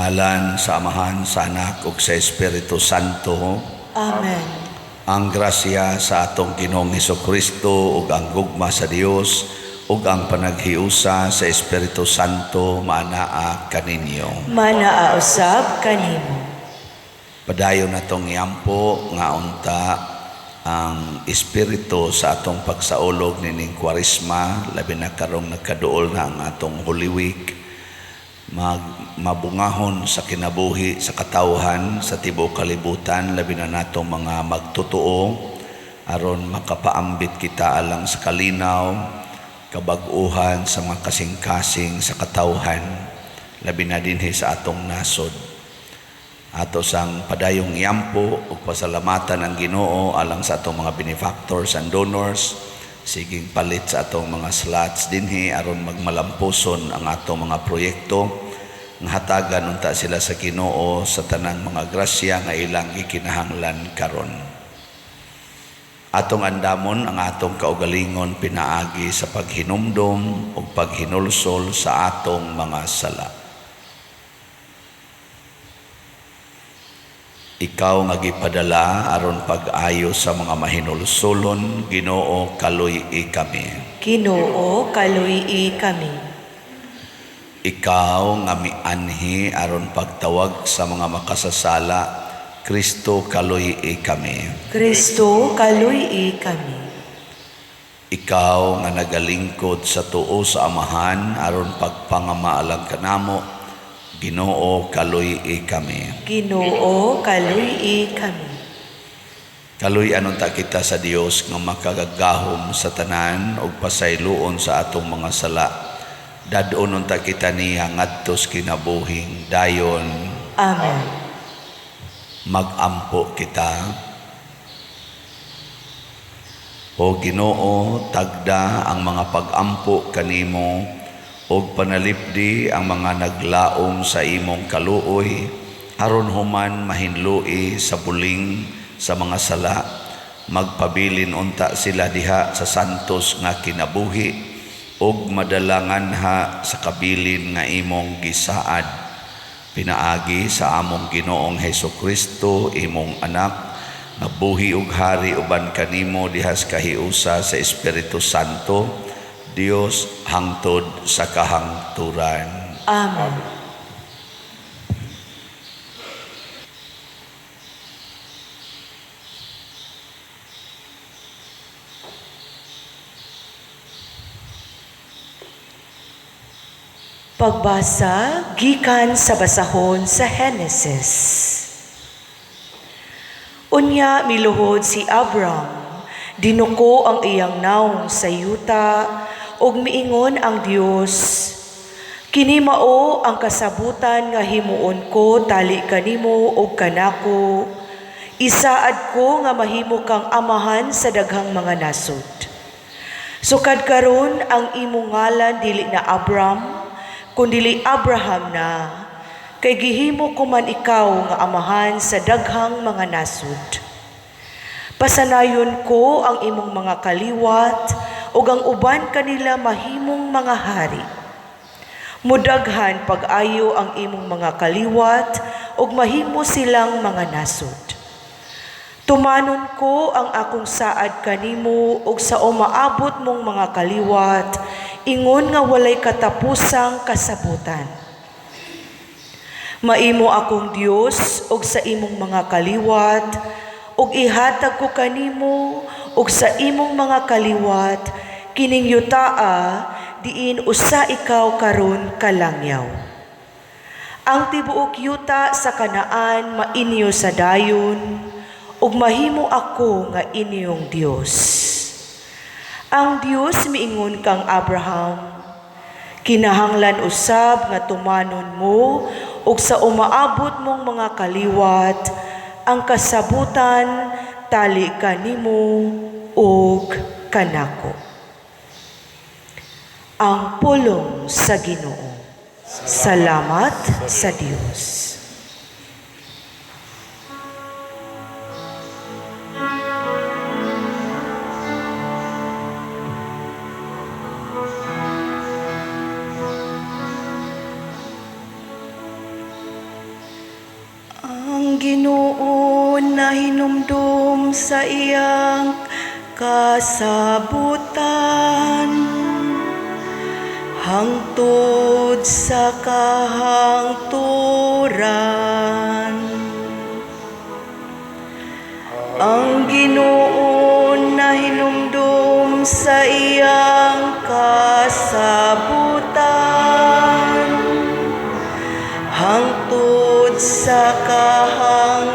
ngalan sa Amahan, sa Anak, ug sa Espiritu Santo. Amen. Ang grasya sa atong Ginoong Hesukristo ug ang gugma sa Dios ug ang panaghiusa sa Espiritu Santo manaa kaninyo. Manaa usab kanimo. Padayon natong iampo nga unta ang Espiritu sa atong pagsaulog nining Kwaresma, labi na karong nagkaduol na ang atong Holy Week. Mabungahon sa kinabuhi sa katawhan sa tibuok kalibutan, labi na natong mga magtotoo aron makapaambit kita alang sa kalinaw, kabag-uhan sa mga kasing-kasing sa katawhan, labi na dinhi sa atong nasod. Ato sang padayong iampo ug pasalamatan ang Ginoo alang sa atong mga benefactors and donors, siging palit sa atong mga slots dinhi aron magmalampuson ang atong mga proyekto nga hatagan unta sila sa Ginoo sa tanang mga grasya nga ilang ikinahanglan karon. Atong andamon ang atong kaugalingon pinaagi sa paghinumdom ug paghinulsol sa atong mga sala. Ikaw nga gipadala aron pag-ayo sa mga mahinulsolon, Ginoo kaluy-i kami. Ginoo kaluy-i kami. Ikaw nga mianhi aron pagtawag sa mga makasasala, Kristo kaluy-i kami. Kristo kaluy-i kami. Ikaw nga nagalingkod sa tuo sa Amahan aron pagpangamaalang kanamo, Ginoo kaluy-i kami. Ginoo kaluy-i kami. Kaluy-anon ta kita sa Dios nga makagagahom sa tanan ug pasayloon sa atong mga sala. Dadoonon ta kita niya ngadto sa kinabuhing dayon. Amen. Magampo kita. O Ginoo, tagda ang mga pagampo kanimo ug panalipdi ang mga naglaom sa imong kaluoy aron human mahinloi sa buling sa mga sala, magpabilin unta sila diha sa santos nga kinabuhi ug madalanganha sa kabilin nga imong gisaad pinaagi sa among Ginoong Hesukristo, imong anak nga buhi ug hari uban kanimo diha sa kahiusa sa Espiritu Santo, Dios hangtod sa kahangturan. Amen. Pagbasa gikan sa basahon sa Henesis. Unya miluhod si Abram, dinuko ang iyang naong sa yuta, ug miingon ang Dios, kini mao ang kasabutan nga himuon ko tali kanimo ug kanako, isaad ko nga mahimo kang amahan sa daghang mga nasod. Sukad karon ang imong ngalan dili na Abram, kundili Abraham na, kay gihimo ko man ikaw nga amahan sa daghang mga nasod. Pasanayon ko ang imong mga kaliwat ug ang uban kanila mahimong mga hari. Mudaghan pag-ayo ang imong mga kaliwat ug mahimo silang mga nasod. Tumanon ko ang akong saad kanimo ug sa umaabot mong mga kaliwat, ingon nga walay katapusang kasabutan. Maimo akong Dios ug sa imong mga kaliwat, ug ihatag ko kanimo ug sa imong mga kaliwat kining yutaa diin usa ikaw karon kalangyaw. Ang tibuok yuta sa Kanaan mainyo sa dayon ug mahimo ako nga inyong Dios. Ang Dios miingon kang Abraham, kinahanglan usab nga tumanon mo ug sa umaabot mong mga kaliwat ang kasabutan tali kanimo ug kanako. Ang pulong sa Ginoo. Salamat sa Dios. hinumdum sa iyang kasabutan, hangtod sa kahangturan. Ang Ginoo na hinumdum sa iyang kasabutan, hangtod sa kahangturan.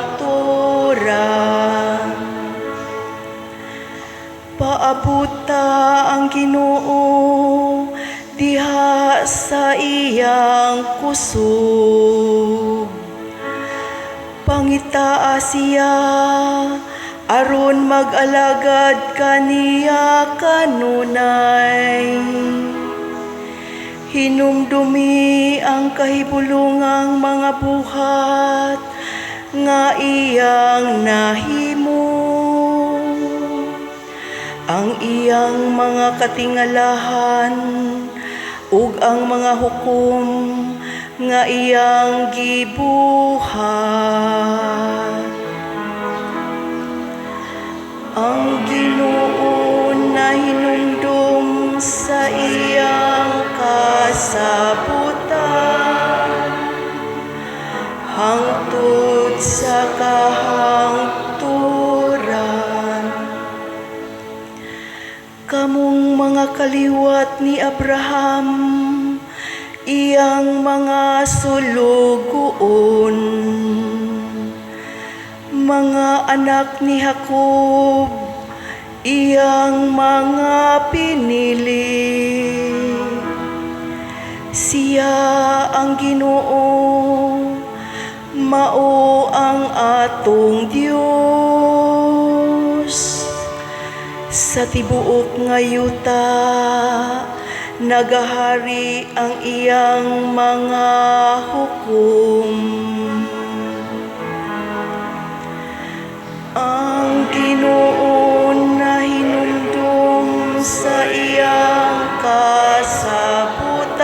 Paabuta ang Ginoo diha sa iyang kusog, pangitaa siya aron mag-alagad kaniya kanunay. Hinumdumi ang kahibulungang mga buhat nga iyang nahimo, ang iyang mga katingalahan ug ang mga hukom nga iyang gibuhat. Ang Ginoo na hinumdum sa iyang kasabutan, hangtod sa kahangturan. Kamong mga kaliwat ni Abraham, iyang mga sulugoon, mga anak ni Jacob, iyang mga pinili. Siya ang Ginoo, mao ang atong Dios. Sa tibuok nga yuta, nagahari ang iyang mga hukom. Ang Ginoo na hinumdum sa iyang kasabutan,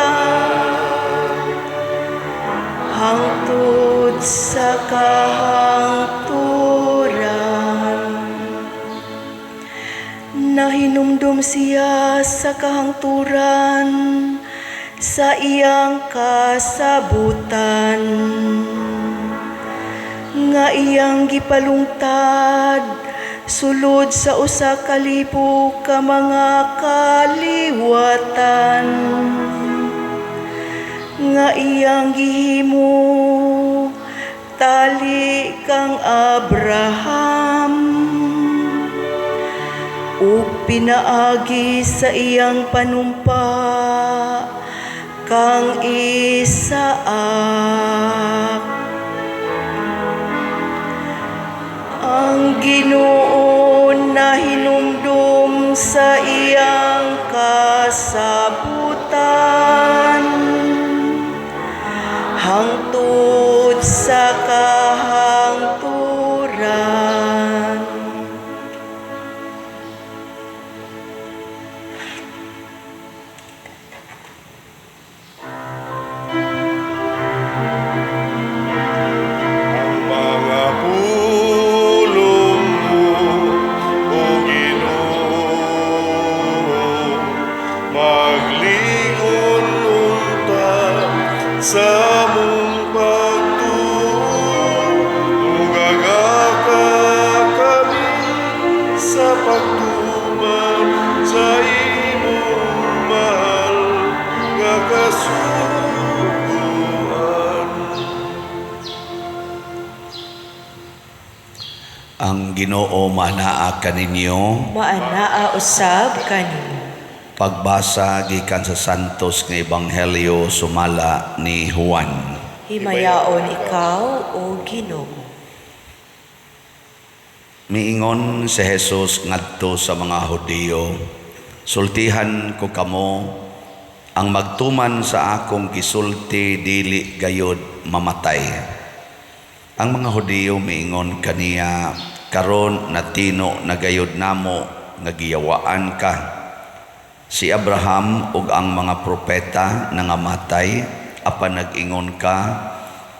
hangtod sa kahangturan. Nahinumdum siya sa kahangturan sa iyang kasabutan, nga iyang gipalungtad sulod sa usa ka libo ka mga kaliwatan, nga iyang gihimo tali kang Abraham, ug pinaagi sa iyang panumpa kang Isaak. Ang Ginoo na hinumdum sa iyang kasabutan, hangtod sa kahangturan. Sa mong pagtugagaka kami sa pagtuman sa imong mahal nga kasuguan. Ang Ginoo manaa kaninyo. Maanaa usab kaninyo. Pagbasa gikan sa Santos nga Ebanghelyo sumala ni Juan. Himayaon ikaw, O Ginoo. Miingon si Jesus ngadto sa mga Hudiyo, sultihan ko kamo, ang magtuman sa akong gisulti dili gayod mamatay. Ang mga Hudiyo miingon kaniya, karon natino na gayod namo nga giyawaan ka. Si Abraham ug ang mga propeta nangamatay, apan nag-ingon ka,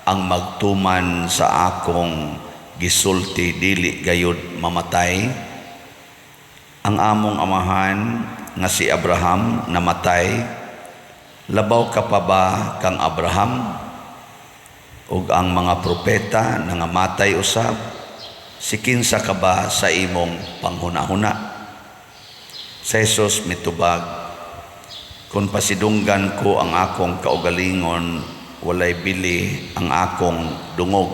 ang magtuman sa akong gisulti dili gayud mamatay. Ang among amahan nga si Abraham namatay, labaw ka pa ba kang Abraham? Ug ang mga propeta nangamatay usab, sikinsa ka ba sa imong panghuna-huna? Sa Jesus mitubag, kung pasidunggan ko ang akong kaugalingon, walay bili ang akong dungog.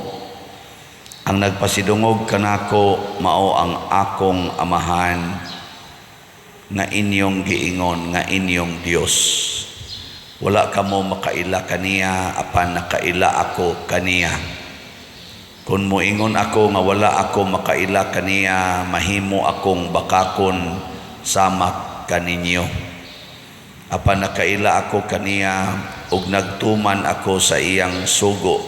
Ang nagpasidungog kanako mao ang akong amahan, nga inyong giingon nga inyong Dios. Wala kamo makaila kaniya apan nakaila ako kaniya. Kung moingon ako nga wala ako makaila kaniya, mahimo akong bakakon sama kaninyo. Apan nakaila ako kaniya ug nagtuman ako sa iyang sugo.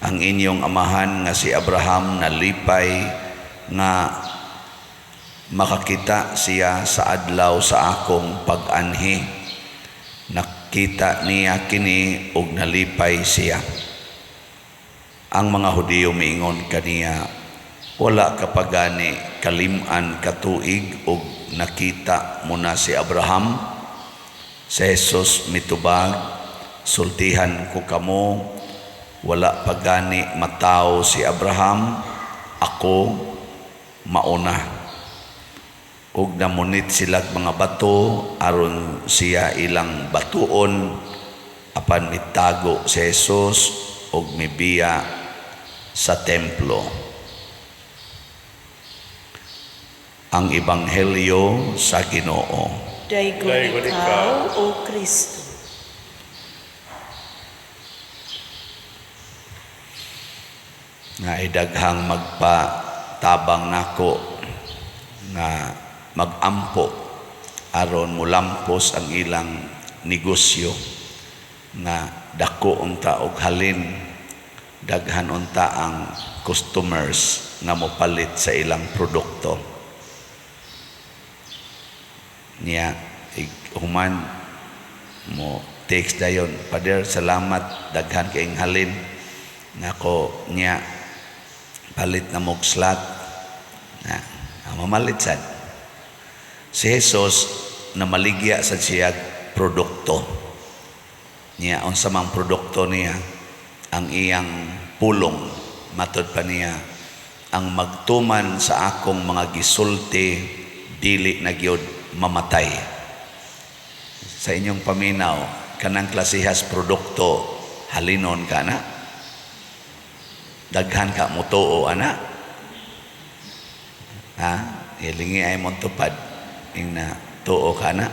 Ang inyong amahan nga si Abraham nalipay nga makakita siya sa adlaw sa akong pag-anhi. Nakita niya kini ug nalipay siya. Ang mga Hudiyo miingon kaniya, wala ka pa gani kalim-an katuig ug nakita mo na si Abraham. Si Jesus mitubag, sultihan ko kamo, wala pa gani mataw si Abraham, ako mauna. Ug namunit silag mga bato aron siya ilang batuon, apan mitago si Jesus ug mibiya sa templo. Ang Ebanghelyo sa Ginoo. Daygon ikaw, O Kristo. Nga idaghang magpatabang nako nga magampo aron mulampos ang ilang negosyo, nga dako unta og halin, daghan unta ang customers nga mopalit sa ilang produkto niya. Human mo text dayon, Pader, salamat, daghan kayong halin nako niya, palit na mog slot na mamalit sad. Si Jesus na maligya sa siya produkto niya. Unsa mang produkto niya, ang iyang pulong, matod pa niya, ang magtuman sa akong mga gisulti dili na gyud mamatay. Sa inyong paminaw, kanang klasihas produkto halinon ka na, daghan ka mutuo ana, ha, ilingi ay mong tupad na tuo ka na,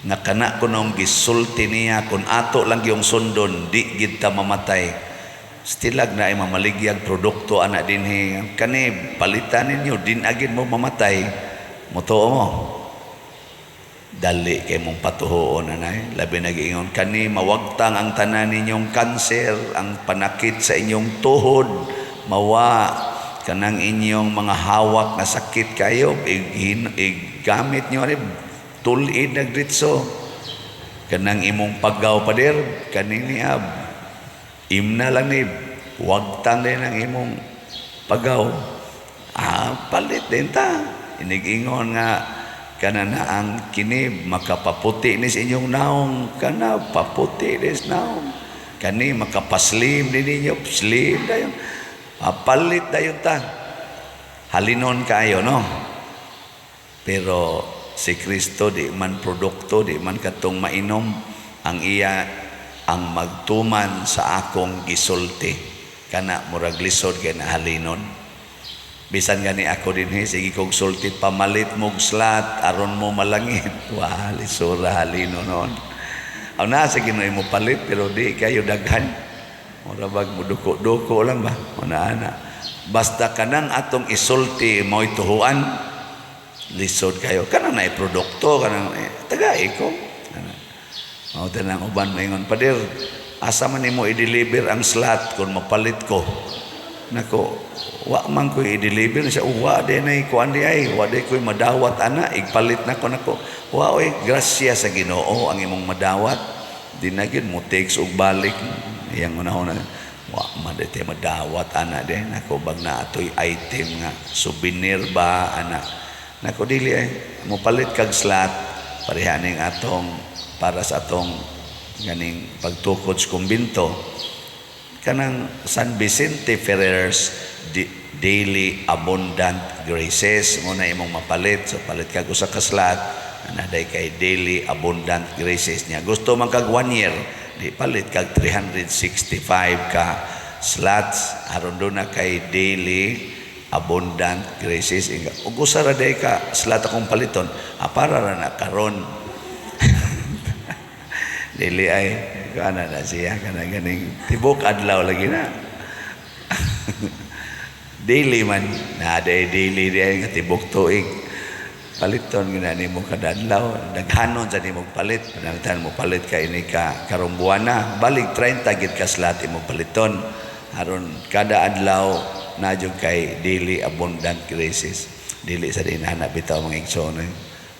nga kana kunong gisulti niya, kung ato lang yung sundon di gid ta mamatay, stilag na ay mamaligyag produkto ana dinhi, kani palitan ninyo din agin mo mamatay, mutuo mo, dali kay mong patuhoon anay. Labi nag-ingon kani mawagtang ang tanan ninyong kanser, ang panakit sa inyong tuhod mawa, kanang inyong mga hawak na sakit kayo, gamit nyo ani tulid nagdritso, kanang imong paggaw Pader, kaning niya imna lang ni wagtan din ang imong paggaw, palit din ta. Inig-ingon nga kana na ang kini makapaputi ni sa inyong naong, kana paputi ni sa naong, kani makapaslim din ninyo, slim dayon, palit dayon ta, halinon kayo, no? Pero si Kristo di man produkto, di man katong mainom, ang iya ang magtuman sa akong gisulti, kana murag lisod kay na halinon. Bisan gani ako dinhi, sige kong sulti, pamalit mong slot aron mo malangit, wah, lisura halinon noon. Aw na sige no mo palit, pero di kayo daghan, mura bag mo duko lang ba, ana. Basta kanang atong isulti mo'y tuhuan, lisod kayo, kanang na produkto, kanang tagay ko. O tanang uban maingon, Pader, asa man nimo i-deliver ang slot kung mapalit ko? Nako, wa man ko i-deliver siya, wa de nay ko andi ay, wa de ko madawat ana, igpalit nako nako. Wa oy, grasya sa Ginoo ang imong madawat. Di na gyud mo takes og balik, iyang unahon na Wa madete madawat anak din ako bag na atoy item nga souvenir ba anak nako dili mo palit kag slot pareha ning atong para sa atong ganing pagtukod sa kumbinto kanang San Vicente Ferrer's Daily Abundant Graces mo na imong mapalit so palit kag usa ka slot anaday kay Daily Abundant Graces niya gusto man kag 1 year di palit kag 365 ka slots aron do na kay Daily Abundant Graces ug usa ra day ka slot akong paliton para ra na karon dili ay kana na siya kana ganing tibok adlaw lagi na daily man na day daily day tibok tuig paliton ginani mo kada adlaw daghanon sa nimo palit panangtan mo palit ka ini ka karong buwan na balik 30 gid ka slot imo paliton aron kada adlaw na jud kay Daily Abundant Graces dili sa dinana bitaw mga igsoon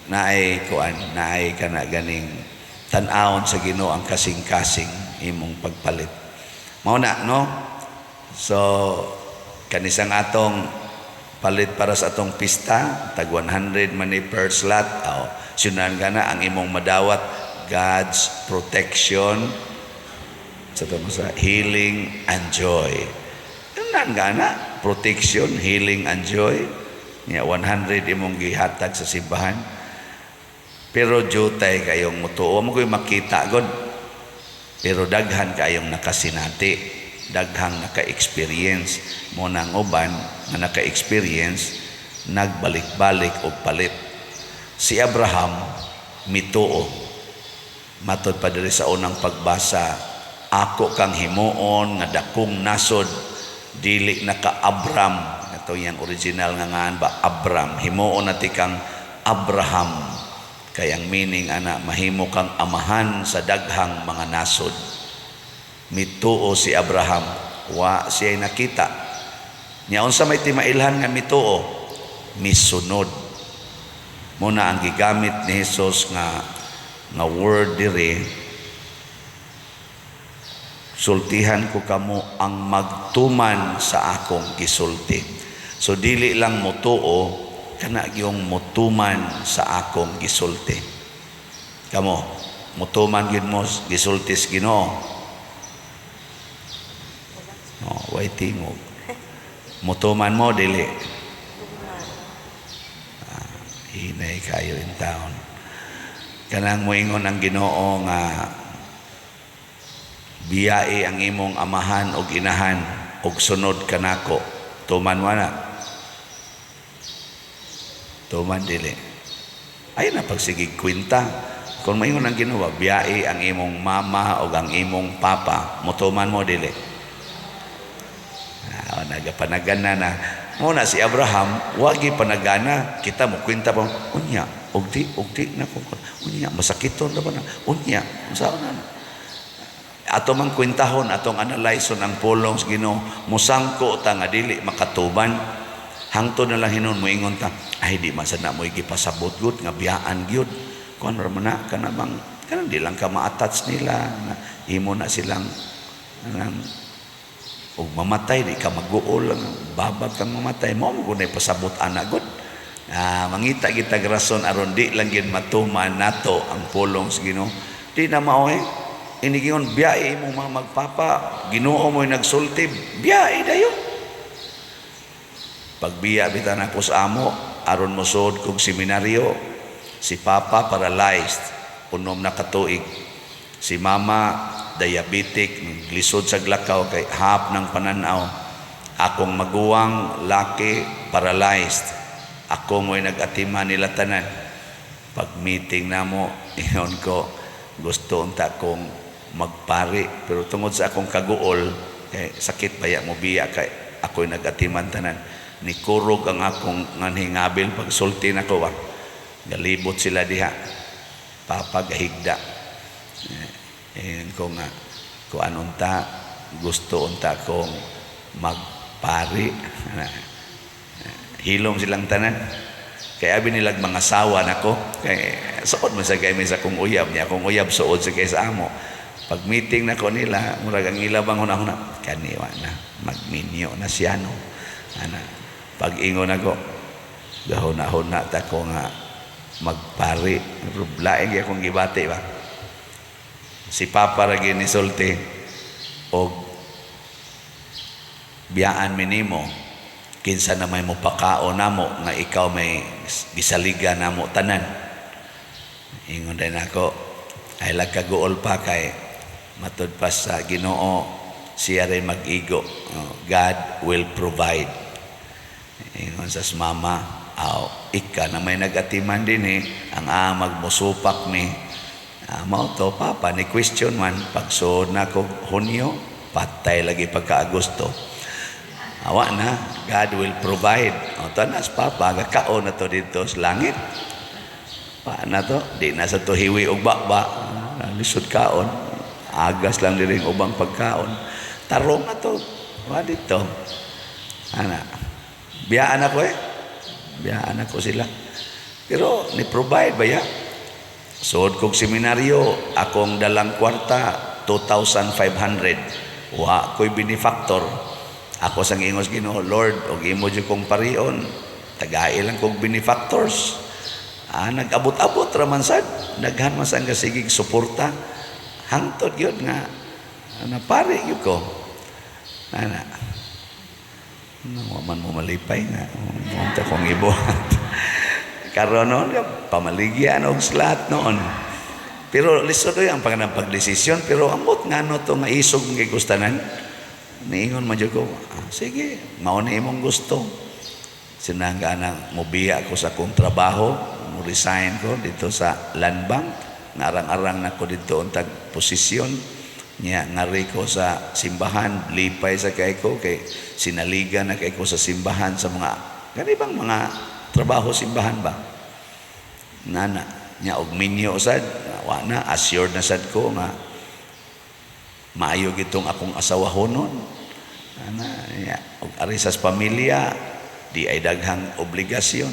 naay kuan naay kana ganing tan-awon sa Ginoo ang kasing-kasing imong pagpalit mao na no so kanisang atong palit para sa atong pista tag 100 man per slot sunan gana ang imong madawat God's protection sa healing and joy sunan gana protection healing and joy nya 100 imong gihatag sa simbahan pero jutay kayong mutuo mo koy makita god pero daghan kayong nakasinati daghang naka-experience mo nang uban nga naka-experience nagbalik-balik og palit si Abraham mituo matod pa diri sa unang pagbasa ako kang himuon nga dakong nasod dili naka Abram ato yang original nga ngan ba Abram himuon nati kang Abraham kay ang meaning ana mahimo kang amahan sa daghang mga nasod mituo si Abraham wa siya nakita nya unsa may timailhan nga mituo misunod muna ang gigamit ni Jesus nga word diri sultihan ko kamo ang magtuman sa akong gisulti so dili lang mutuo kana gyung mutuman sa akong gisulti kamo mutuman gyud mo gisultis Ginoo waiting mo mutuman mo dili hinay kayo in town kanang moingon ang Ginoo nga biyai ang imong amahan og inahan og sunod kanako tuman mo na tuman dili ay na pagsigig kwenta kung moingon ang Ginoo biyai ang imong mama og ang imong papa mutuman mo dili nagapanagana na muna si Abraham wagi panagana kita mo kwenta pa unya ugdi na ko unya masakiton na ba na unya unsaon na ato man kwentahon atong analyson ang pulong sa Ginoo musangko ta nga dili makatuban hangtod na lang hinon moingon ta ay di man sad na mo gipasabot gud nga biyaan gyud kun ra man na kana bang kanang di lang ka ma-attach nila na imo na silang nang og mamatay di ka mag-uol babag kang mamatay mo gunay pasabot ana gud mangita kita rason aron di lang gyud matuman nato ang pulong sa Ginoo di na mao inigingon biyahe mo mga magpapa Ginoo mo'y nagsulti biyahe dayon pagbiya bitan ako sa amo aron mo sud kog seminaryo si papa paralyzed unom na katuig si mama diabetic lisod sa glakaw kay hap ng pananaw akong maguwang laki paralyzed ako mo'y nag-atiman nila tanan pag meeting namo iyon ko gusto unta kong magpari pero tungod sa akong kaguol kay sakit baya mo biya kay ako'y nag-atiman tanan ni kurog ang akong nganhingabil pag sulti nako wa galibot sila diha papagahigda ko nga kung anunta gusto unta kong magpari hilom silang tanan kaya abi nilag mga sawa nako kay suod man sa kay sa kong uyab niya kung uyab suod sa kay sa amo Pag meeting na ko nila, murag ang ilabang hunahuna, kaniwa na, magminyo na siya, no? Ana, pag ingon ako, gahuna-huna ta ko nga, magpari, rublaing akong gibati ba? Si Papa lagi ni Sulti, o biyaan minimo, kinsa na may mupakao namo, nga ikaw may gisaliga namo tanan. Ingon din ako, ay lagkaguol pa kay matud pa sa Ginoo, siya rin mag-igo. God will provide. Ingon sa mama, ika na may nag-atiman din ang magmusupak mi. Mao to, Papa, ni question man, pagsuod na ko Hunyo, patay lagi pagka-Agosto. Awa na, God will provide. Tanas, Papa, gakaon na to dito sa langit. Paano to? Di na sa to hiwi o bakba. Lisod kaon. Agas lang din rin ubang pagkaon. Tarong na to. Dito. Ana. Biyaan ako Biyaan ako sila. Pero ni-provide ba ya? Suod kong seminaryo, akong dalang kwarta, 2,500. Wa ko'y benefactor. Ako sang ingos Ginoo, Lord, og imo jud kong parion. Tagay lang kong benefactors. Nag-abot-abot raman sad. Daghan man sang kasigig suporta. Hangtod yun nga napari yun ko. Man mo malipay nga. Munta kong ibuhat. Karon noon, pamaligyan og slat noon. Pero lisod ang pagdesisyon. Pero ambot nga no to nga isog kay gustanan. Niingon man jud ko, sige, mao ni imong gusto. Sinangga nang mubiya ko sa akong trabaho, mo resign ko dito sa Land Bank. Ngarang-arang na ko dito untag posisyon niya ngari ko sa simbahan, lipay sa kay ko kay sinaligan na kay ko sa simbahan sa mga ganibang mga trabaho simbahan ba. Nana nya og minyo sad, wa na assured na sad ko nga maayo gitong akong asawahonon. Ana nya og ari sa pamilya di ay daghang obligasyon.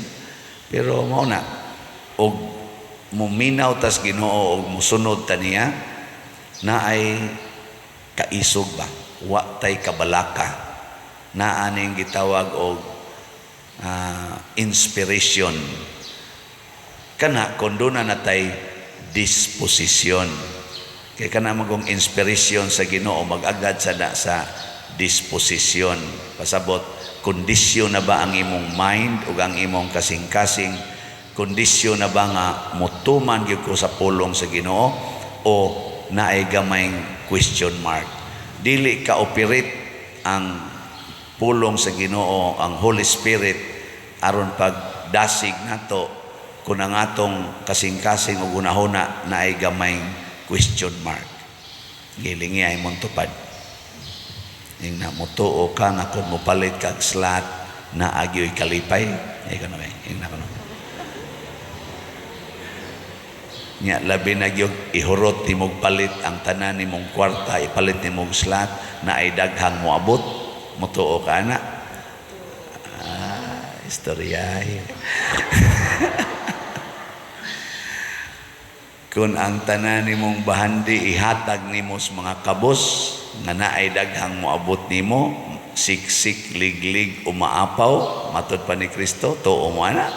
Pero mao na og muminaw tas Ginoo og musunod ta niya na ay kaisog ba, wa tay kabalaka, na aning gitawag og inspiration. Kana kondo na natay disposisyon. Kay kana magong inspiration sa Ginoo mag-agad sa disposisyon. Pasabot kondisyon na ba ang imong mind ug ang imong kasing-kasing, kondisyon na ba nga mutuman gyud ko sa pulong sa Ginoo o naay gamayng question mark. Dili ka operate ang pulong sa Ginoo, ang Holy Spirit aron pagdasig nato kun ang atong kasing-kasing ug unahuna naay gamayng question mark. Gilingi ay mong tupad. Ning namutuo ka nga kung mupalit kag slot na agyoy kalipay, ay kano ba? Ing nakano. Nya labi na gyud ihurot nimog palit ang tanan nimong kwarta, ipalit nimong slot na ay daghang moabot, mutuo ka na. Istorya. Kung ang tanan nimong bahandi ihatag nimo sa mga kabos nga naay daghang moabot nimo, siksik liglig umaapaw matud pa ni Kristo, tuo mo ana.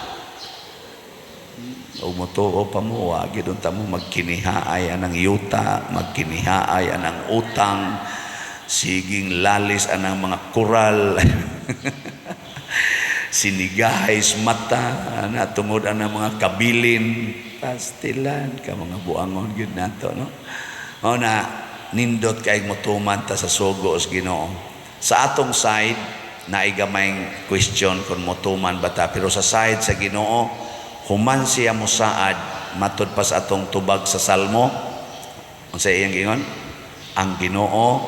O mutuo pa mo, wagi doon tamo magkinihaay anang yuta, magkinihaay anang utang, siging lalis anang mga kural, sinigahay mata, tungod anang mga kabilin, pastilan, ka mga buangon, yun nato, no? O na, nindot kay mutuman ta sa sugo sa Ginoo. Sa atong side, naigamayng question kung mutuman ba ta, pero sa side sa Ginoo, human siya musaad matud pa sa atong tubag sa Salmo. Unsa iyang gingon? Ang Ginoo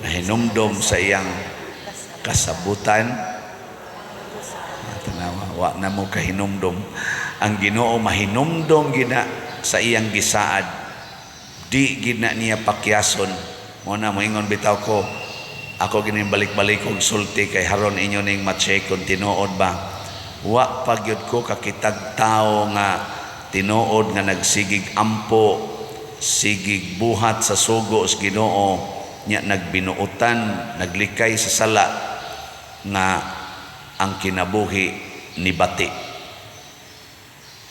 nahinumdom sa iyang kasabutan. Tanawa, wa na mo kahinumdom. Ang Ginoo mahinumdom gina sa iyang gisaad. Di gina niya pakyason. Mo na moingon bitaw ko, ako ginibalik-balik og sulti kay haron inyo ning ma-check kung tinuod ba. Wa pagyud ko kakitag tao nga tinuod nga nagsigig ampo sigig buhat sa sugo sa Ginoo nya nagbinuutan, naglikay sa sala nga ang kinabuhi ni bati.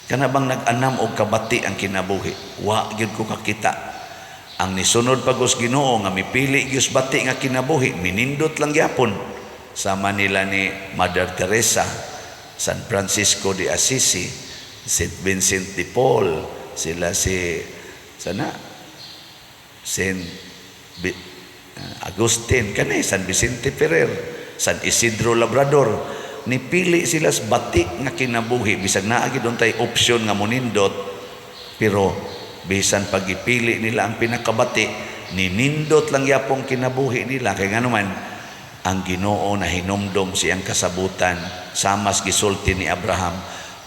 Kana bang nag-anam og kabati ang kinabuhi? Wa gyud ko kakita. Ang nisunod pagos Ginoo nga mipili gyud bati nga kinabuhi, minindot lang gyapon. Sama nila ni Mother Teresa, San Francisco de Assisi, St. Vincent de Paul, sila si Saint Agustin, kanay San Vicente Ferrer, San Isidro Labrador, nipili sila sa bati nga kinabuhi. Bisag naagi doon tayo opsyon nga munindot, pero bisan pagipili nila ang pinakabati, ninindot lang yapong kinabuhi nila. Kaya nga naman, ang Ginoo na hinumdom siyang kasabutan, samas gisulti ni Abraham,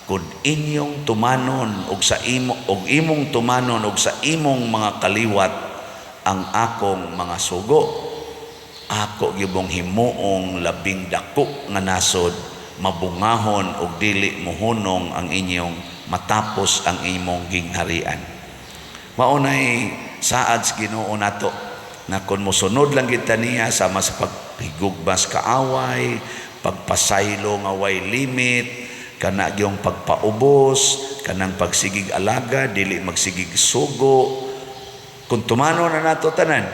kung inyong tumanon og sa imong tumanon og sa imong mga kaliwat ang akong mga sugo, ako gibong himuong labing dako nga nasod, mabungahon og dili mohunong ang inyong matapos ang imong gingharian. Maunay saad sa Ginoo nato na kung mosunod lang kita niya sama sa pagpigugbas kaaway, pagpasaylo nga way limit, kana gyung pagpaubos, kanang pagsigig alaga, dili magsigig sugo. Kung tumano na nato tanan,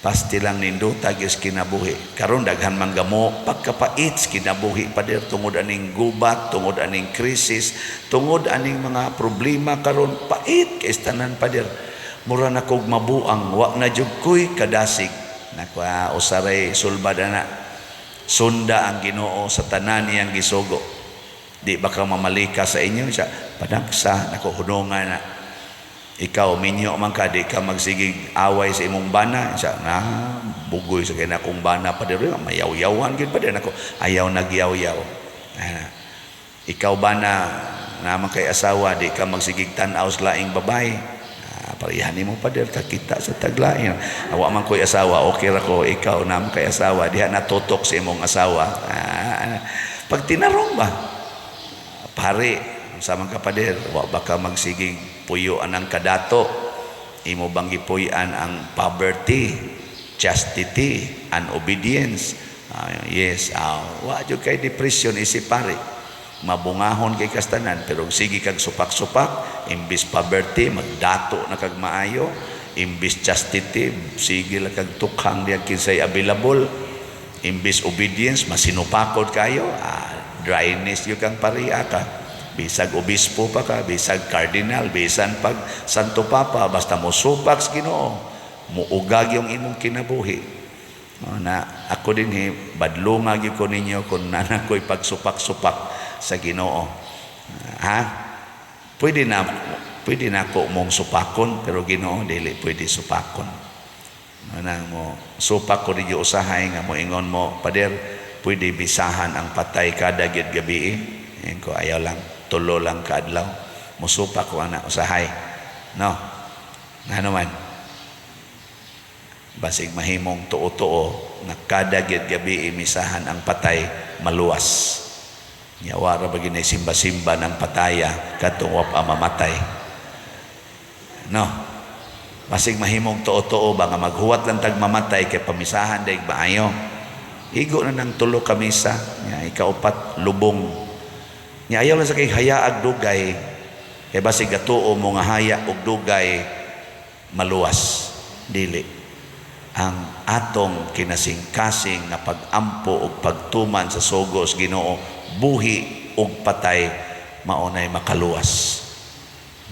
pasti lang ninduta gyud kinabuhi. Karon daghan manggamo pagkapait kinabuhi pader tungod aning gubat, tungod aning krisis, tungod aning mga problema karon pait kay tanan pader. Mura na kog mabuang, wa na jud koy kadasig. Nakwa usaray sulbad ana. Sunda ang Ginoo sa tanan niyang gisugo. Di baka mamalika sa inyo siya, panagsa nako hunongan na. Ikaw minyo man ka, di ka magsigig away sa imong bana siya, na bugoy sa kina kong bana pa diri, mayaw-yawan gid pa din ako, ayaw nagyaw-yaw. Ikaw bana naman kay asawa, di ka magsigig tan-aw sa laing babae, parihan mo pa din kakita sa taglain. Awa man ko'y asawa, okay ra ko, ikaw naman kay asawa, diha natutok sa imong asawa. Pag tinarong ba, pare, sa mga kapader, wa baka magsiging puyoan ang kadato, imo bang ipuyan ang poverty, chastity, and obedience. Yes, wa jud kay depression isip pare. Mabungahon kay kastanan, pero sige kag supak-supak, imbis poverty magdato na kag maayo, imbis chastity sige lang kag tukhang diya kinsay available, imbis obedience masinupakod kayo, dryness yung kang pariya ka. Bisag obispo pa ka, bisag cardinal, bisan pag santo papa, basta mo supak sa Ginoo, muugag yung imong kinabuhi. Na ako din badlungag ko ninyo kung nana ko'y pagsupak-supak sa Ginoo. Pwede na ako mong supakon, pero Ginoo dili pwede supakon. Nang mo supak ko ninyo usahay nga mo ingon mo, pader, pwede bisahan ang patay kada gid gabi. Ko ayaw lang, tulo lang kaadlaw. Musupak ko ana usahay. No. Nga naman. Basig mahimong tuo-tuo na kada gid gabi misahan ang patay maluwas. Nyawara ba ginay simba-simba ng pataya katong wa pa mamatay. No. Basig mahimong tuo-tuo ba nga maghuwat lang tag mamatay kay pamisahan daig maayo. Higo na ng tulo ka misa, nya ikaupat lubong. Nya ayaw lang sa kay hayaag dugay. Kay basig gatuo mo nga haya og dugay maluwas. Dili. Ang atong kinasing-kasing na pag-ampo o pagtuman sa sugos Ginoo, buhi o patay, maunay makaluwas.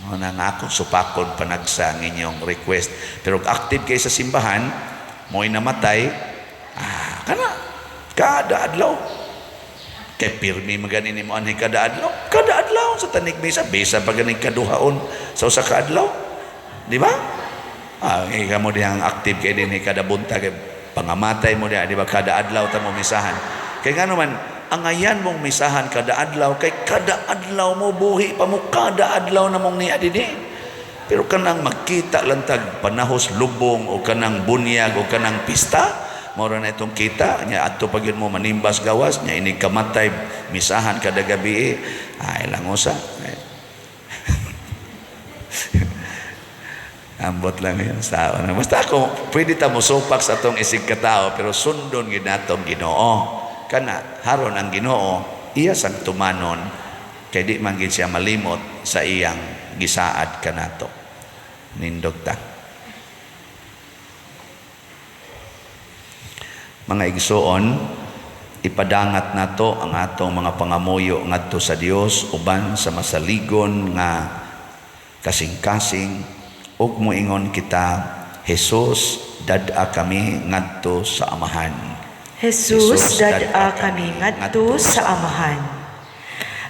Mauna nga akong supakon panagsa ang inyong request. Pero active kayo sa simbahan, mo'y namatay, kada adlaw. Kay pirmi maganin mo anay kada adlaw. Kada adlaw sa tanig misa, bisa pa ganing kaduhaon sa usa ka adlaw. Di ba? Ikaw mo diyang active kayo din kada bunta, kay pangamatay mo diya, di ba? Kada adlaw ta mo misahan. Kaya nga naman, ang ayan mong misahan kada adlaw, kay kada adlaw mo buhi pa mo, kada adlaw na mong niya dini. Pero kanang magkita lang tag panahos lubong o kanang bunyag o kanang pista, mora na itong kita nya adto pag yun mo manimbas gawas nya inig kamatay misahan kada gabi ay lang usa. Ambot lang yun sa una. Basta ako, pwede ta mo supak sa itong isig katao, pero sundon ginatong Ginoo. Kana, haron ang Ginoo, iya sang tumanon, kay di man gid siya malimot sa iyang gisaad kanato. Nindog ta. Mga igsoon, ipadangat nato ang atong mga pangamuyo ngadto sa Dios uban sa masaligon nga kasing-kasing ug moingon kita, Jesus, dad-a kami ngadto sa Amahan. Jesus, dad-a kami ngadto sa Amahan.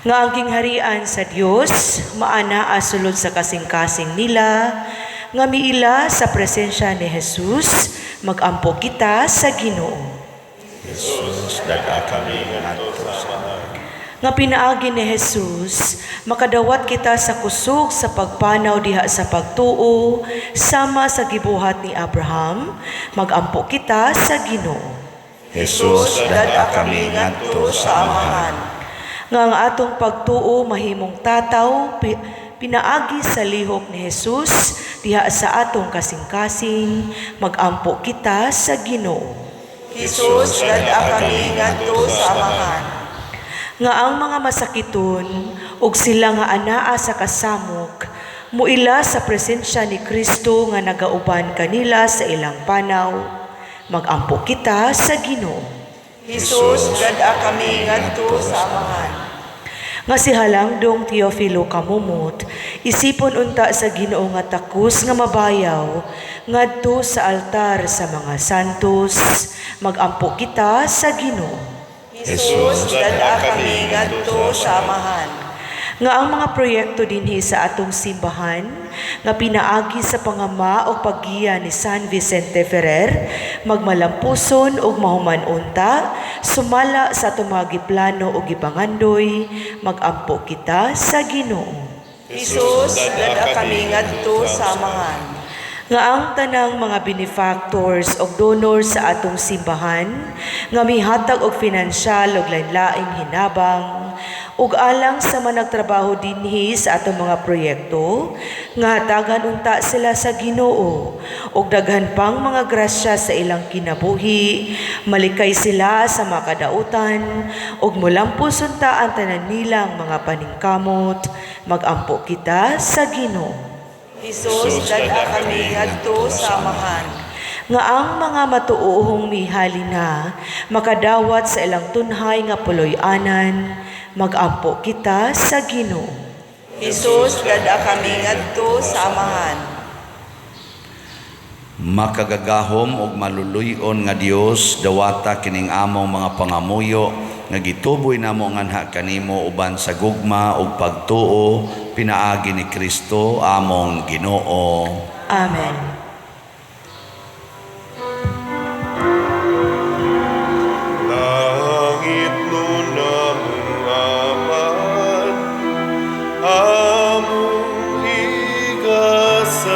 Nga ang kingharian sa Dios maana asulod sa kasing-kasing nila, nga miila sa presensya ni Jesus, magampo kita sa Ginoo. Jesus, dad-a kami ngadto sa Amahan. Nga pinaagi ni Jesus, makadawat kita sa kusog sa pagpanaw diha sa pagtuo, sama sa gibuhat ni Abraham, magampo kita sa Ginoo. Jesus, dad-a kami ngadto sa Amahan. Nga ang atong pagtuo mahimong tataw, pinaagi sa lihok ni Jesus, diha sa atong kasing-kasing, magampo kita sa Ginoo. Jesus, dad-a kami ngadto sa Amahan. Nga ang mga masakiton ug sila nga anaa sa kasamok muila sa presensya ni Kristo nga nagauban kanila sa ilang panaw, magampo kita sa Ginoo. Jesus, dad-a kami ngadto sa Amahan. Nga si Halangdong Teofilo kamumot, isipon unta sa Ginoo nga takus nga mabayaw ngadto sa altar sa mga santos, magampo kita sa Ginoo. Jesus, dad-a kami ngadto sa Amahan. Nga ang mga proyekto dinhi sa atong simbahan nga pinaagi sa pangama o paggiya ni San Vicente Ferrer magmalampuson ug mahuman unta sumala sa atong mga giplano o gipangandoy, magampo kita sa Ginoo. Jesus, dad-a kami ngadto sa Amahan. Nga ang tanang mga benefactors o donors sa atong simbahan nga mihatag og pinansyal ug lain-laing hinabang ug alang sa managtrabaho dinhi sa atong mga proyekto nga hatagan unta sila sa Ginoo ug daghan pang mga grasya sa ilang kinabuhi, malikay sila sa makadautan ug mulampos unta ang tanan nilang mga paningkamot, magampo kita sa Ginoo. Jesus, dad-a kami ngadto sa Amahan. Nga ang mga matuohong mihalina makadawat sa ilang tunhay nga puloy-anan, magampo kita sa Ginoo. Jesus, dad-a kami ngadto sa Amahan. Makagagahom ug maluluyon nga Dios, dawata kining among mga pangamuyo nga gituboy namo nganha kanimo uban sa gugma ug pagtuo pinaagi ni Kristo among Ginoo. Amen. Langit nun among Amahan, among higasan,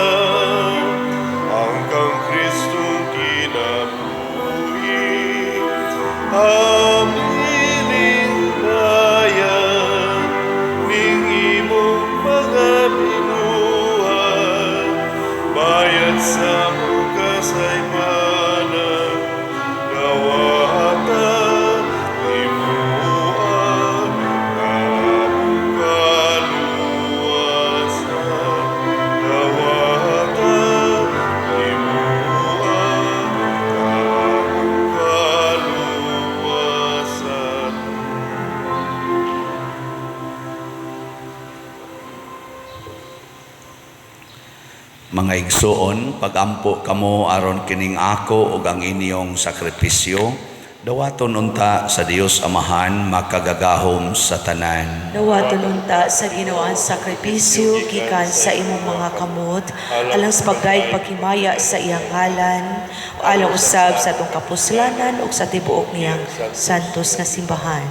hanggang Kristong kinabuhi, amiling bayan, ning imong mga binuhat, bayad sa mong kasaymanan, dawata imuan na among kaluwasan, dawata imuan na among kaluwasan. Mga igsoon, pagampo kamo aron kining ako ug ang inyong sakripisyo, dawaton unta sa Dios Amahan makagagahom sa tanan. Dawaton unta sa Ginoo ang sakripisyo gikan sa imong mga kamot alang sa pagdayeg paghimaya sa iyang ngalan o alang usab sa atong kapuslanan ug sa tibuok niyang santos nga simbahan.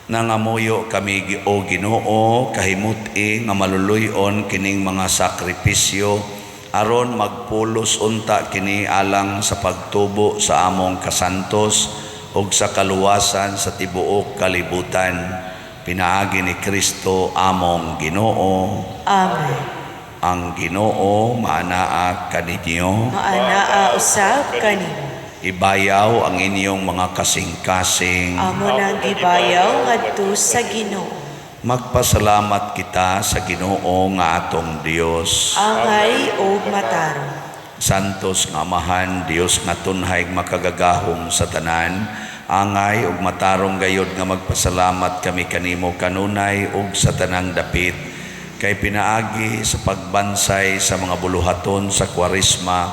Nangamuyo kami o Ginoo kahimuti nga maluluyon kining mga sakripisyo aron magpulos unta kini alang sa pagtubo sa among kasantos ug sa kaluwasan sa tibuok kalibutan. Pinaagi ni Kristo among Ginoo. Amen. Ang Ginoo maanaa kaninyo. Maanaa usab kanimo. Ibayaw ang inyong mga kasing-kasing. Amo nang gibayaw ngadto sa Ginoo. Magpasalamat kita sa Ginoo nga atong Dios. Angay ug matarong. Santos nga Amahan, Dios nga tunhay makagagahom sa tanan. Angay ug matarong gayod nga magpasalamat kami kanimo kanunay ug sa tanang dapit. Kay pinaagi sa pagbansay sa mga buluhaton sa Kwaresma,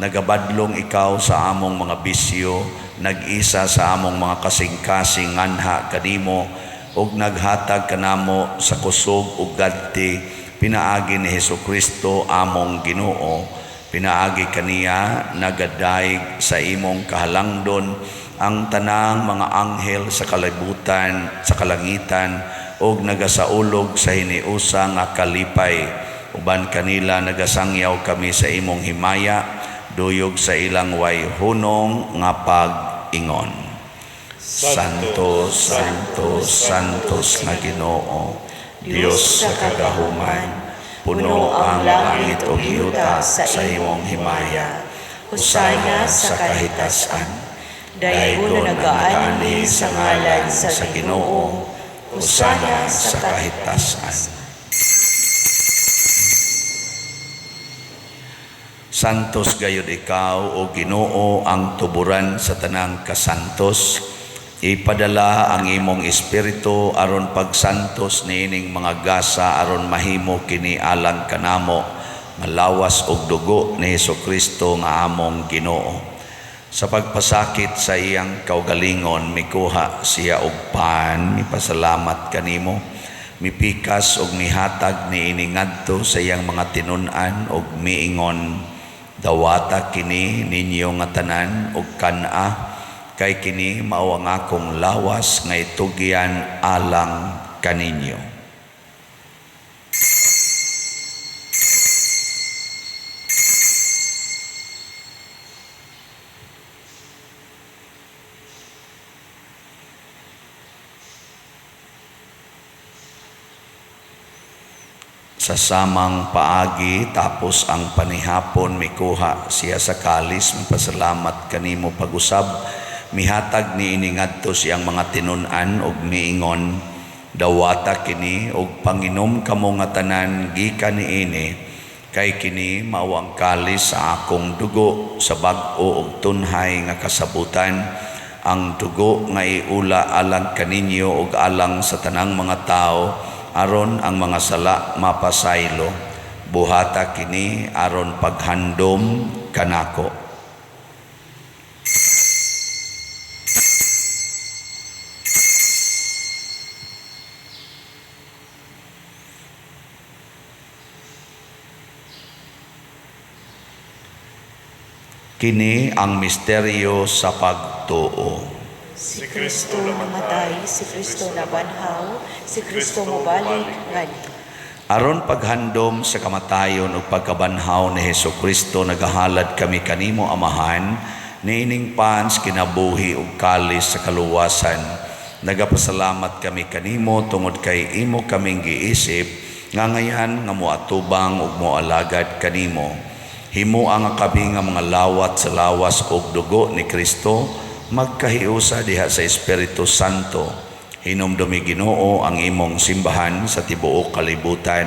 nagabadlong ikaw sa among mga bisyo, nag-isa sa among mga kasing-kasing nganha kanimo, ug naghatag kanamo sa kusog ug gadti, pinaagi ni Hesukristo among Ginoo. Pinaagi kaniya nagadaig sa imong kahalangdon ang tanang mga anghel sa kalibutan, sa kalangitan, og nagasaulog sa hiniusa nga kalipay. Uban kanila nagasangyaw kami sa imong himaya, duyog sa ilang way hunong nga pag-ingon. Santos, Santos, Santos nga Ginoo, Dios sa kagahuman, puno ang langit o yuta sa imong himaya. Husayna sa kahitasan, daygon nagaani sa ngalan sa Ginoo. Husayna sa kahitasan. Santos gayud ikaw o Ginoo ang tuburan sa tanang kasantos. Ipadala ang imong espiritu aron pagsantos niining mga gasa aron mahimo kini alang kanamo nga lawas og dugo ni Hesukristo nga among Ginoo. Sa pagpasakit sa iyang kaugalingon, mikuha siya og pan, mipasalamat kanimo, mipikas og mihatag niini ngadto sa iyang mga tinun-an og miingon, dawata kini ninyo nga tanan og kana, kay kini mao ang akong lawas nga itugyan alang kaninyo. Sa samang paagi tapos ang panihapon mikuha siya sa kalis, mipasalamat kanimo pag-usab, mihatag niini ngadto siyang mga tinun-an og miingon, dawata kini og panginom kamo nga tanan gikan niini, kay kini mao ang kalis sa akong dugo sa bag-o og tunhay nga kasabutan, ang dugo nga iula alang kaninyo og alang sa tanang mga tao, aron ang mga sala mapasaylo. Buhata kini aron paghandom kanako. Kini ang misteryo sa pagtuo. Si Kristo namatay, si Kristo nabanhaw, si Kristo mobalik ngadto. Aron paghandom sa kamatayon ug pagkabanhaw ni Hesukristo, nagahalad kami kanimo Amahan, niining pans kinabuhi ug kalis sa kaluwasan. Nagapasalamat kami kanimo tungod kay imo kaming giisip nga ngayan nga moatubang ug moalagad kanimo. Himua nga kami nga mga lawat sa lawas ug dugo ni Kristo, magkahiusa diha sa Espiritu Santo. Hinumdumi Ginoo ang imong simbahan sa tibuok kalibutan.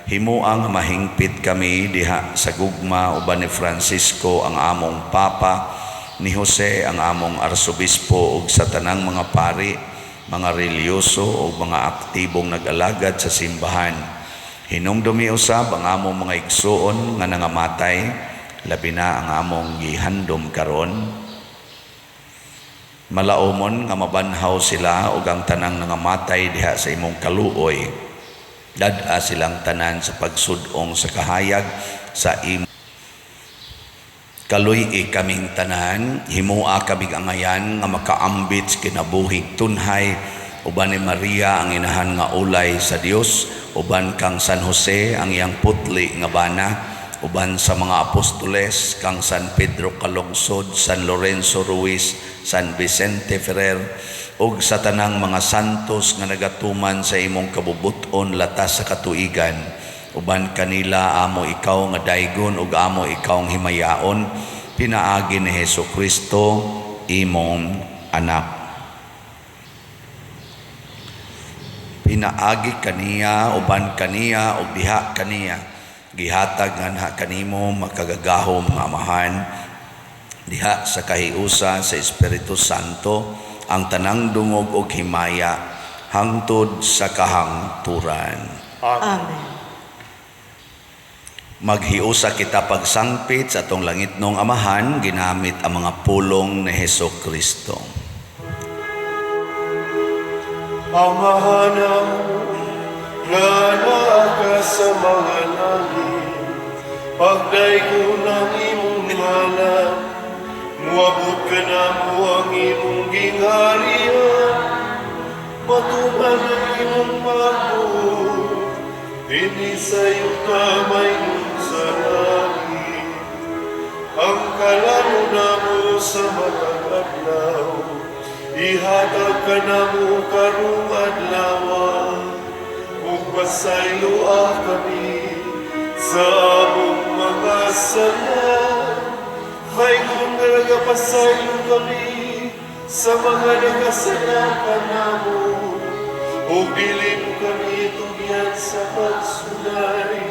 Himua nga mahingpit kami diha sa gugma uban ni Francisco ang among Papa, ni Jose ang among Arsobispo ug sa tanang mga pari, mga reliyoso ug mga aktibong nag-alagad sa simbahan. Hinumdumi usab ang among mga igsuon nga nangamatay, labi na ang among gihandom karon. Malaumon nga mabanhaw sila ug ang tanang nangamatay diha sa imong kaluoy. Dad-a silang tanan sa pagsud-ong sa kahayag sa imong kaluy kaming tanan. Himua kaming angayan nga makaambit sa kinabuhig tunhay, uban ni Maria ang inahan nga ulay sa Dios, uban kang San Jose ang iyang putli nga bana, uban sa mga apostoles kang San Pedro Calungsod, San Lorenzo Ruiz, San Vicente Ferrer, ug sa tanang mga santos nga nagatuman sa imong kabubuton latas sa katuigan. Uban kanila amo ikaw nga daygon ug amo ikaw ang himayaon, pinaagi ni Hesukristo imong anak. Pinaagi kaniya, uban kaniya ug diha kaniya, gihatag nganha kanimo makagagahom nga amahan, diha sa kahiusa sa Espiritu Santo ang tanang dungog ug himaya hangtod sa kahangturan. Amen. Maghiusa kita pagsangpit sa atong langitnong amahan ginamit ang mga pulong ni Hesukristo. Amahan nga naa ka sa mga langit, pagdaygon ang imong ngalan, muabot ka na mo ang imong gingharian, matuman ang imong pagbuot, dini sa iyong kamay sa langit. Ang kalano na mo sa mga adlaw, ihatag ka na mo karong adlaw, ug pasaylo kami sa among mga sala. May kung nagapasaylo kami sa mga nakasala ka na mo, ug dili mo kami tugyan sa pagsulay,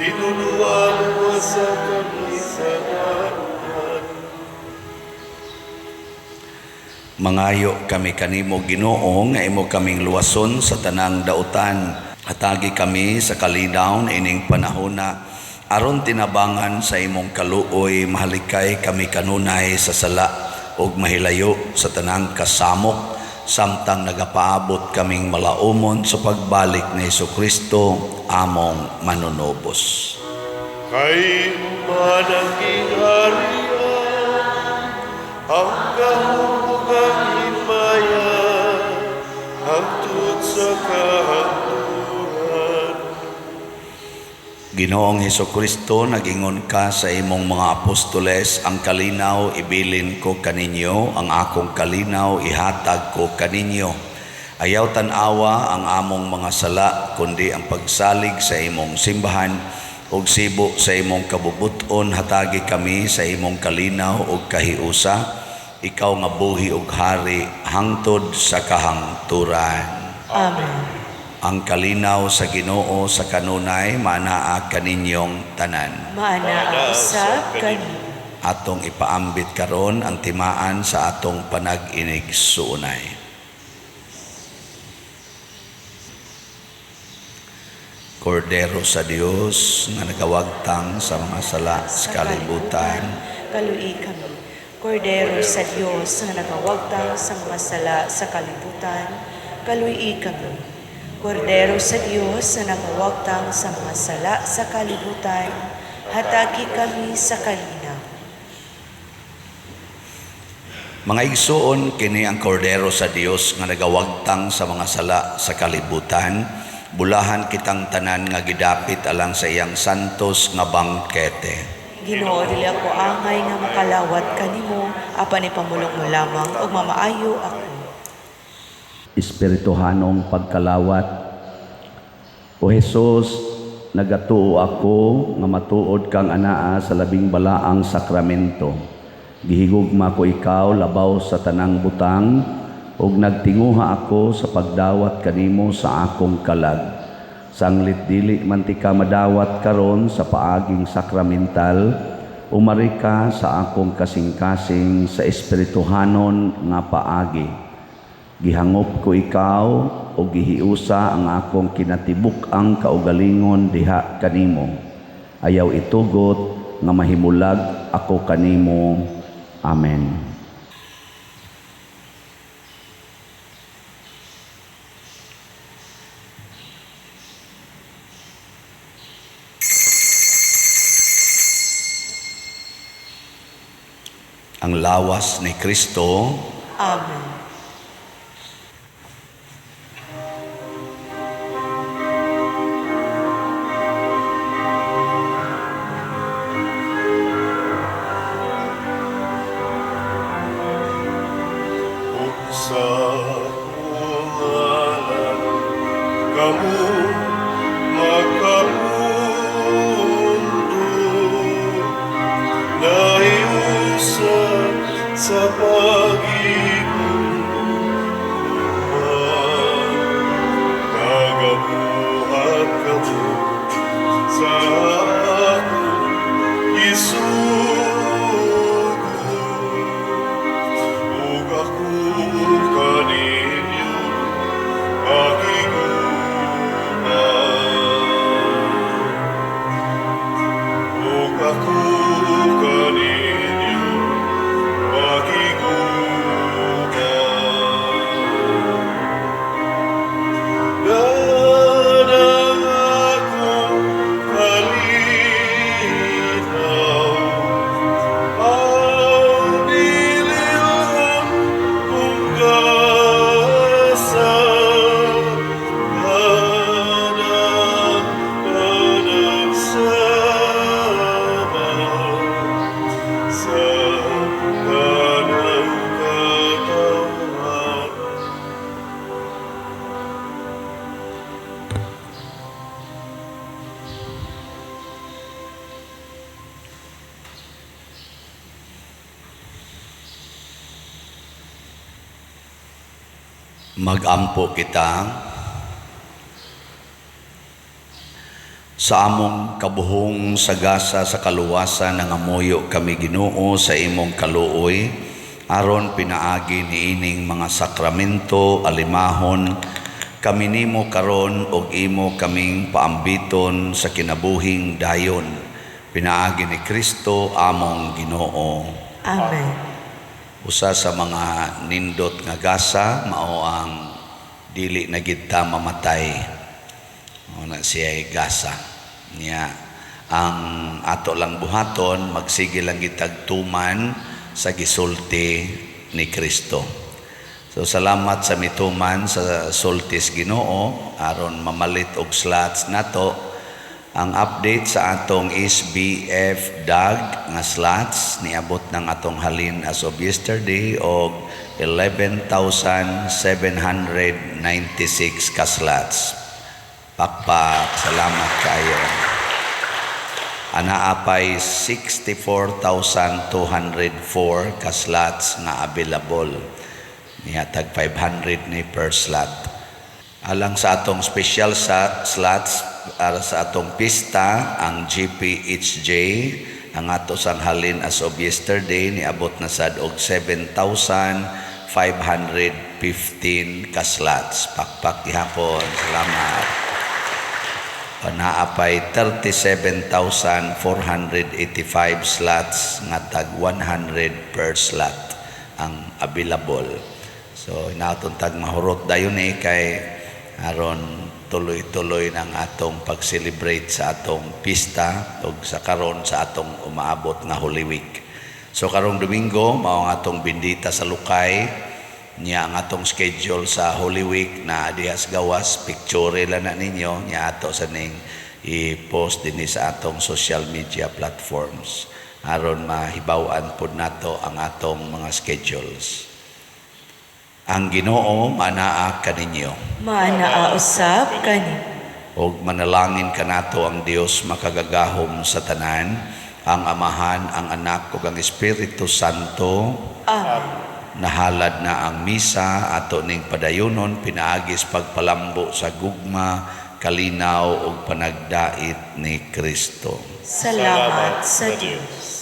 inuluan mo sa kami sa naruhan. Mangayo kami kanimo Ginoo nga imo kaming luwason sa tanang dautan. Hatagi kami sa kalinaw na ining panahona aron tinabangan sa imong kaluoy, mahalikay kami kanunay sa sala ug mahilayo sa tanang kasamok, samtang nagapaabot kaming malaumon sa pagbalik ni Hesukristo among manunubos. Kay manang gingharian, ang kahulugan himaya, hangtod sa kahangturan. Ginoong Hesukristo, nagingon ka sa imong mga apostoles, ang kalinaw ibilin ko kaninyo, ang akong kalinaw ihatag ko kaninyo. Ayaw tanawa ang among mga sala, kundi ang pagsalig sa imong simbahan, ug sibo sa imong kabubuton hatagi kami sa imong kalinaw ug kahiusa, ikaw nga buhi ug hari hangtod sa kahangturan. Amen. Ang kalinaw sa Ginoo sa kanunay manaa kaninyong tanan. Maana usab kanimo. Atong ipaambit karon ang timaan sa atong panag-inig suunay. Kordero sa Dios nga nagawagtang sa mga sala sa kalibutan, Kalui kami. Kordero sa Diyos nga nagawagtang sa mga sala sa kalibutan, kalui kami. Kordero sa Diyos nga nagawagtang sa mga sala sa kalibutan, hatagi kami sa kalinaw. Mga igsoon, kini ang kordero sa Dios nga nagawagtang sa mga sala sa kalibutan. Bulahan kitang tanan nga gidapit alang sa iyang santos nga bangkete. Ginoo, dili ako angay nga makalawat kanimo, apan ipamulong mo lamang ug mamaayo ako. Espirituhanong pagkalawat. O Jesus, nagatuo ako nga matuod kang anaa sa labing balaang sakramento. Gihigugma ko ikaw labaw sa tanang butang, ug nagtinguha ako sa pagdawat kanimo sa akong kalag. Sanglit dili man ti ka madawat karon sa paaging sakramental, umari ka sa akong kasing-kasing sa espirituhanon nga paagi. Gihangop ko ikaw o gihiusa ang akong kinatibuk ang kaugalingon diha kanimo. Ayaw itugot nga mahimulag ako kanimo. Amen. Ang lawas ni Kristo. Amen. Ug sa ngalan, kamu makabuhi. sa pag-ibig nagabuhat ka mo sa ako isugo ug ako kaninyo makiguban ug ako kaninyo makiguban ganang akong kalinaw ang bililhon kong gasa ganang panagsama sa kanang katawan. Magampo kita sa among kabuhong sagasa sa kaluwasan ng amuyo kami Ginoo sa imong kaluoy aron pinaagi niining mga sakramento alimahon kami nimo karon og imo kaming paambiton sa kinabuhing dayon pinaagi ni Kristo among Ginoo. Amen. Usa sa mga nindot nga gasa mao ang dili na gid ta mamatay. Mao na siya gasa. Niya ang ato lang buhaton magsige lang gitag tuman sa gisulti ni Kristo. So salamat sa mituman sa sultis Ginoo aron mamalit og slots nato. Ang update sa atong SBF DAG nga slots niabot ng atong halin as of yesterday og 11,796 ka slots. Pakpak, salamat kayo. Anaapay 64,204 ka slots nga available. Nihatag 500 ni per slot. Alang sa atong special slots para sa atong pista, ang GPHJ, ang ato sang halin as of yesterday, niabot na sad og 7,515 ka slots. Pakpak gihapon, salamat. Panaapay 37,485 slots nga tag 100 per slot ang available. So inaton tag mahurot dayon kay aron tuloy-tuloy ng atong pag-celebrate sa atong pista ug sa karon sa atong umaabot nga Holy Week. So karong Domingo mao ang atong bindita sa Lukay niya ang atong schedule sa Holy Week na dihas gawas picture lang na ninyo niya ato sa ning i-post dinhi sa atong social media platforms aron mahibaw-an pud nato ang atong mga schedules. Ang Ginoo manaa kaninyo. Manaa usab kani. Og manalangin kanato ang Dios makagagahom sa tanan, ang Amahan, ang Anak ug ang Espiritu Santo. Amen. Nahalad na ang misa ato ning padayonon pinaagis pagpalambo sa gugma, kalinaw ug panagdait ni Kristo. Salamat sa Dios.